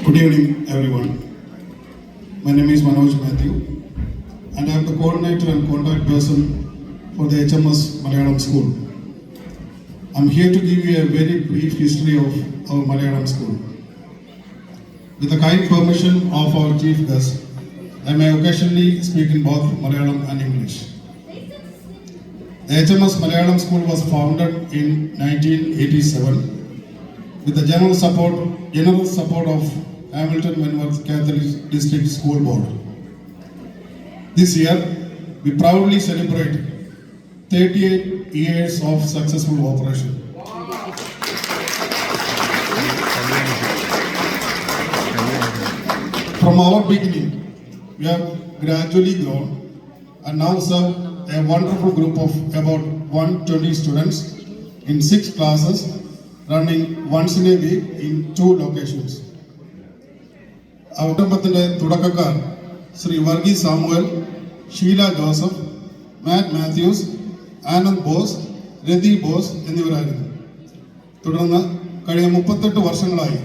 Good evening, everyone. My name is Manoj Matthew, and I am the coordinator and contact person for the HMS Malayalam School. I am here to give you a very brief history of our Malayalam School. With the kind permission of our chief guest, I may occasionally speak in both Malayalam and English. The HMS Malayalam School was founded in 1987 with the general support of Hamilton Wentworth Catholic District School Board. This year, we proudly celebrate 38 years of successful operation. From our beginning, we have gradually grown and now serve a wonderful group of about 120 students in 6 classes running once in a week in 2 locations. കുടുംബത്തിന്റെ തുടക്കക്കാർ Shri Varghese Samuel, Sheela Joseph, മാറ്റ് Mathews, Anand boss, രതി boss എന്നിവരായിരുന്നു. തുടർന്ന് കഴിഞ്ഞ 38 വർഷങ്ങളായി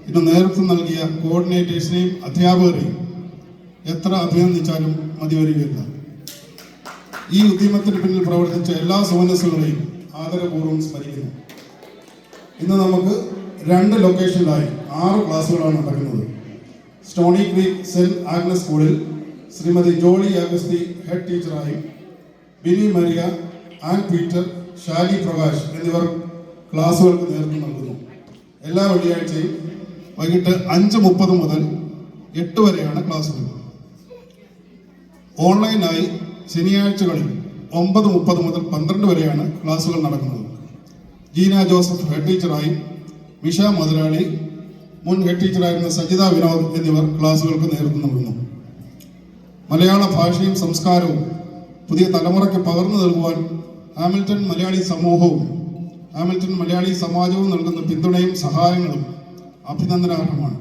ഇതിന് നേതൃത്വം നൽകിയ കോർഡിനേറ്റേഴ്സിനെയും അധ്യാപകരെയും എത്ര അഭിനന്ദിച്ചാലും മതിവരികയില്ല. ഈ ഉദ്യമത്തിന് പിന്നിൽ പ്രവർത്തിച്ച എല്ലാ സുമനസ്സുകളെയും ആദരപൂർവ്വം സ്മരിക്കുന്നു. ഇന്ന് നമുക്ക് 2 ലൊക്കേഷനിലായി 6 ക്ലാസ്സുകളാണ് നടക്കുന്നത്. സ്റ്റോണി ക്രീക്ക് സെന്റ് ആഗ്നസ് സ്കൂളിൽ ശ്രീമതി ജോളി അഗസ്തി ഹെഡ് ടീച്ചറായും ബിനി മരിയ, ആൻ പീറ്റർ, ഷാലി പ്രകാശ് എന്നിവർ ക്ലാസ്സുകൾക്ക് നേതൃത്വം നൽകുന്നു. എല്ലാ വെള്ളിയാഴ്ചയും വൈകിട്ട് 5:30 മുതൽ 8 വരെയാണ് ക്ലാസ്സുകൾ. ഓൺലൈനായി ശനിയാഴ്ചകളിൽ 9:30 മുതൽ 12 വരെയാണ് ക്ലാസ്സുകൾ നടക്കുന്നത്. ജീന ജോസഫ് ഹെഡ് ടീച്ചറായും മിഷ മുതലാളി, മുൻ ഹെഡ് ടീച്ചറായിരുന്ന സജിത വിനോദ് എന്നിവർ ക്ലാസ്സുകൾക്ക് നേതൃത്വം നൽകുന്നു. മലയാള ഭാഷയും സംസ്കാരവും പുതിയ തലമുറയ്ക്ക് പകർന്നു നൽകുവാൻ ഹാമിൽട്ടൺ മലയാളി സമൂഹവും ഹാമിൽട്ടൺ മലയാളി സമാജവും നൽകുന്ന പിന്തുണയും സഹായങ്ങളും അഭിനന്ദനാർഹമാണ്.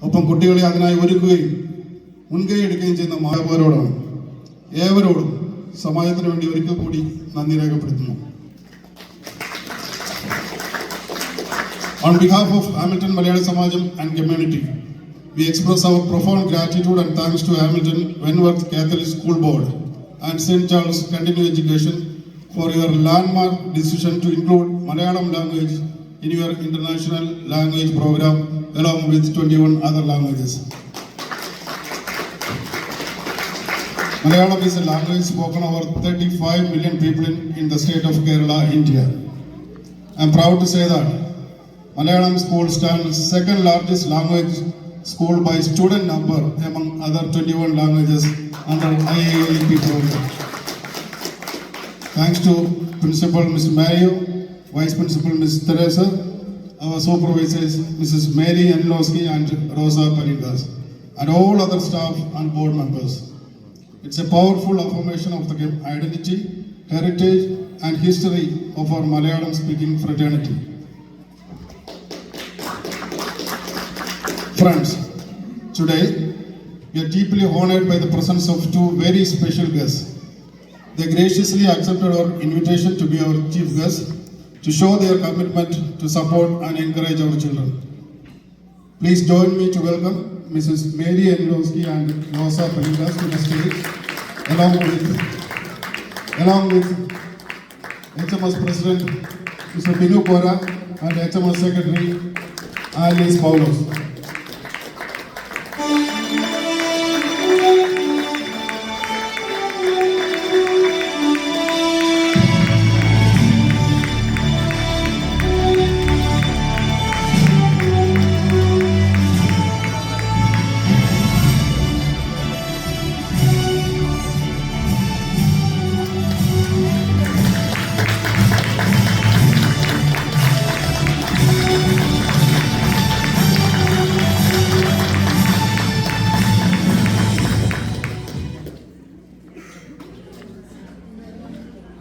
ഒപ്പം കുട്ടികളെ അതിനായി ഒരുക്കുകയും മുൻകൈ എടുക്കുകയും ചെയ്യുന്ന മാതാപിതാക്കളോടാണ് ഏവരോടും സമാജത്തിന് വേണ്ടി ഒരിക്കൽ കൂടി നന്ദി രേഖപ്പെടുത്തുന്നു. On behalf of Hamilton Malayali Samajam and community, we express our profound gratitude and thanks to Hamilton Wentworth Catholic School Board and St. Charles Continuing Education for your landmark decision to include Malayalam language in your international language program along with 21 other languages. Malayalam is a language spoken over 35 million people in the state of Kerala, India. I am proud to say that Malayalam school stands second largest language school by student number among other 21 languages under IALP program. Thanks to Principal Mr. Mario, Vice Principal Ms. Teresa, our supervisors Mrs. Mary Anilowski and Rosa Panidas, and all other staff and board members. It's a powerful affirmation of the identity, heritage and history of our Malayalam speaking fraternity. Friends, today we are deeply honored by the presence of 2 very special guests. They graciously accepted our invitation to be our chief guests to show their commitment to support and encourage our children. Please join me to welcome Mrs. Mary Anilowski and Rosa Panidas to the stage, along with HMS President Mr. Binu Kora and HMS Secretary Alice Paulos.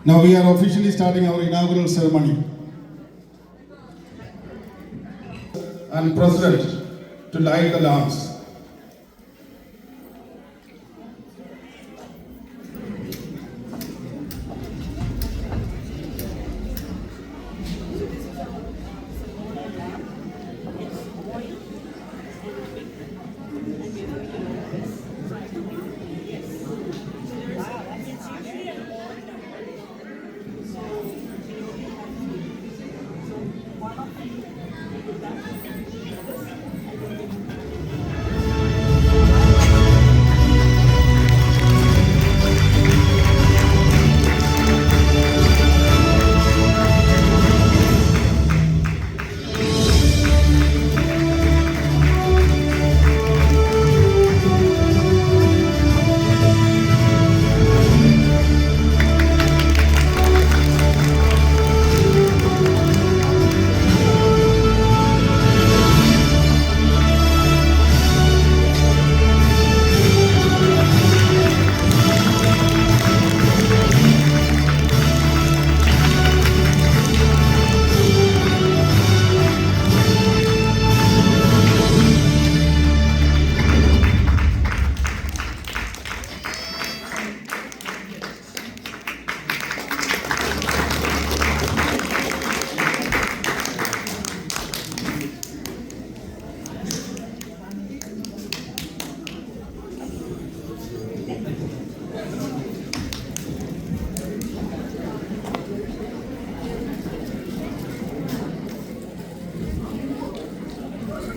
Now we are officially starting our inaugural ceremony. And President to light the lamps.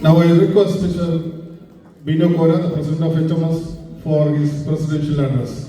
Now I request Mr. Bino Kora, the President of HMS, for his presidential address.